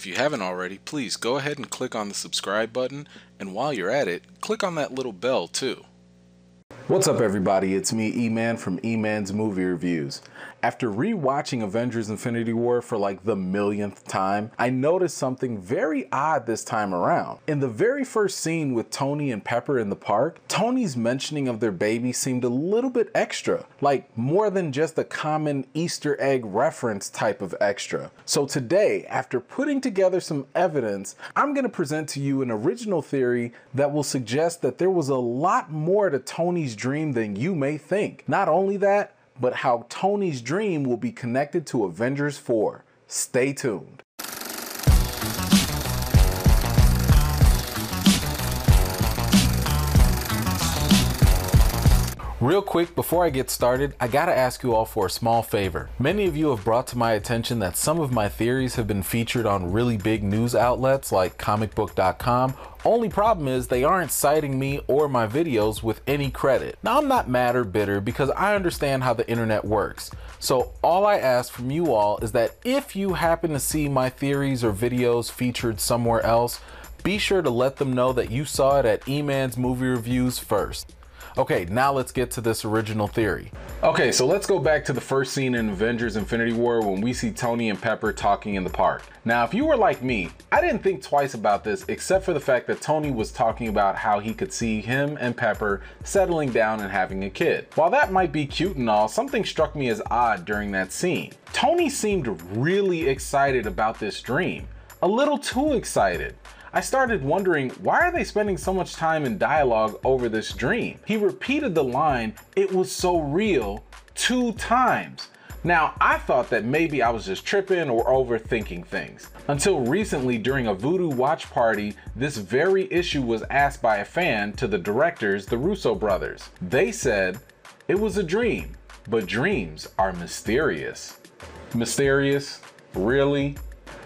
If you haven't already, please go ahead and click on the subscribe button, and while you're at it, click on that little bell too. What's up everybody, it's me E-Man from E-Man's Movie Reviews. After re-watching Avengers Infinity War for like the millionth time, I noticed something very odd this time around. In the very first scene with Tony and Pepper in the park, Tony's mentioning of their baby seemed a little bit extra, like more than just a common Easter egg reference type of extra. So today, after putting together some evidence, I'm going to present to you an original theory that will suggest that there was a lot more to Tony's dream than you may think. Not only that, but how Tony's dream will be connected to Avengers 4. Stay tuned. Real quick, before I get started, I gotta ask you all for a small favor. Many of you have brought to my attention that some of my theories have been featured on really big news outlets like comicbook.com. Only problem is they aren't citing me or my videos with any credit. Now I'm not mad or bitter because I understand how the internet works. So all I ask from you all is that if you happen to see my theories or videos featured somewhere else, be sure to let them know that you saw it at E-Man's Movie Reviews first. Okay, now let's get to this original theory. Okay, so let's go back to the first scene in Avengers Infinity War when we see Tony and Pepper talking in the park. Now, if you were like me, I didn't think twice about this except for the fact that Tony was talking about how he could see him and Pepper settling down and having a kid. While that might be cute and all, something struck me as odd during that scene. Tony seemed really excited about this dream, a little too excited. I started wondering, why are they spending so much time in dialogue over this dream? He repeated the line, "It was so real," 2 times. Now, I thought that maybe I was just tripping or overthinking things. Until recently, during a voodoo watch party, this very issue was asked by a fan to the directors, the Russo brothers. They said, "It was a dream, but dreams are mysterious." Mysterious? Really?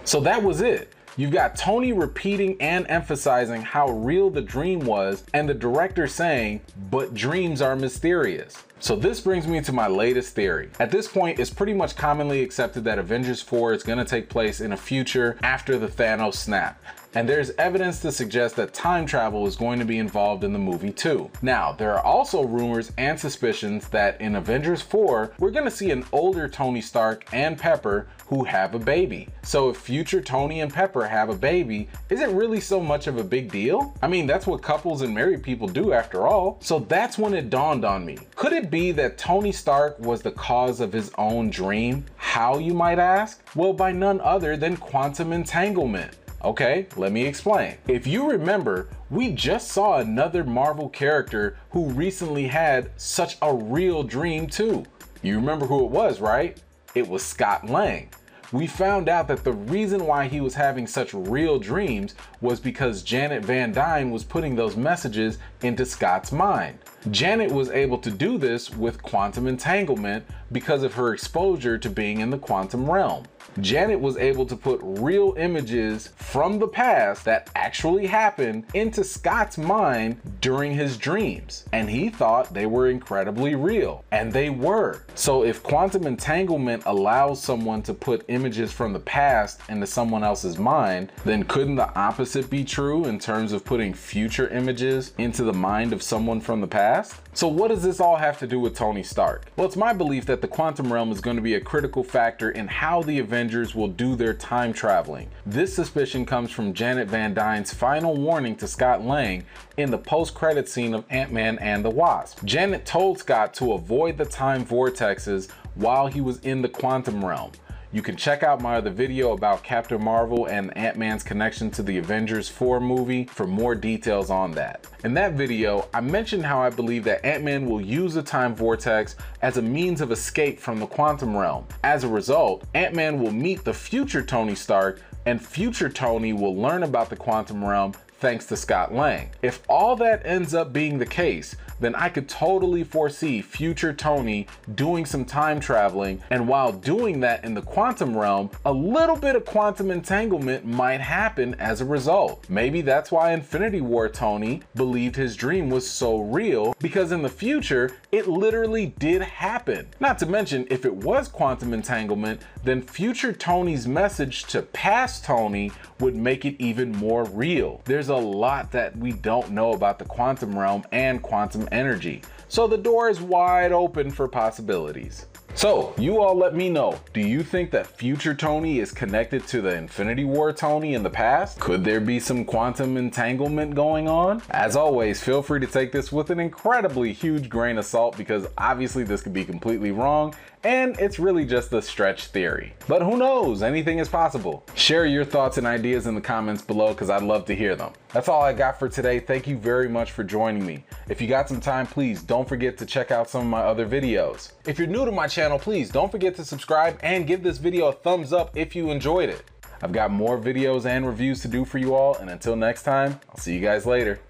So that was it. You've got Tony repeating and emphasizing how real the dream was, and the director saying, "But dreams are mysterious." So this brings me to my latest theory. At this point, it's pretty much commonly accepted that Avengers 4 is going to take place in a future after the Thanos snap. And there's evidence to suggest that time travel is going to be involved in the movie too. Now, there are also rumors and suspicions that in Avengers 4, we're going to see an older Tony Stark and Pepper who have a baby. So if future Tony and Pepper have a baby, is it really so much of a big deal? I mean, that's what couples and married people do after all. So that's when it dawned on me. Could it be that Tony Stark was the cause of his own dream? How, you might ask? Well, by none other than quantum entanglement. Okay, let me explain. If you remember, we just saw another Marvel character who recently had such a real dream too. You remember who it was, right? It was Scott Lang. We found out that the reason why he was having such real dreams was because Janet Van Dyne was putting those messages into Scott's mind. Janet was able to do this with quantum entanglement because of her exposure to being in the quantum realm. Janet was able to put real images from the past that actually happened into Scott's mind during his dreams, and he thought they were incredibly real, and they were. So if quantum entanglement allows someone to put images from the past into someone else's mind, then couldn't the opposite be true in terms of putting future images into the mind of someone from the past? So what does this all have to do with Tony Stark? Well, it's my belief that the quantum realm is going to be a critical factor in how the Avengers will do their time traveling. This suspicion comes from Janet Van Dyne's final warning to Scott Lang in the post-credit scene of Ant-Man and the Wasp. Janet told Scott to avoid the time vortexes while he was in the quantum realm. You can check out my other video about Captain Marvel and Ant-Man's connection to the Avengers 4 movie for more details on that. In that video, I mentioned how I believe that Ant-Man will use the time vortex as a means of escape from the quantum realm. As a result, Ant-Man will meet the future Tony Stark, and future Tony will learn about the quantum realm thanks to Scott Lang. If all that ends up being the case, then I could totally foresee future Tony doing some time traveling, and while doing that in the quantum realm, a little bit of quantum entanglement might happen as a result. Maybe that's why Infinity War Tony believed his dream was so real, because in the future, it literally did happen. Not to mention, if it was quantum entanglement, then future Tony's message to past Tony would make it even more real. There's a lot that we don't know about the quantum realm and quantum energy, so the door is wide open for possibilities. So, you all let me know, do you think that future Tony is connected to the Infinity War Tony in the past? Could there be some quantum entanglement going on? As always, feel free to take this with an incredibly huge grain of salt, because obviously this could be completely wrong, and it's really just a stretch theory. But who knows, anything is possible. Share your thoughts and ideas in the comments below, because I'd love to hear them. That's all I got for today. Thank you very much for joining me. If you got some time, please don't forget to check out some of my other videos. If you're new to my channel, please don't forget to subscribe and give this video a thumbs up if you enjoyed it. I've got more videos and reviews to do for you all, and until next time, I'll see you guys later.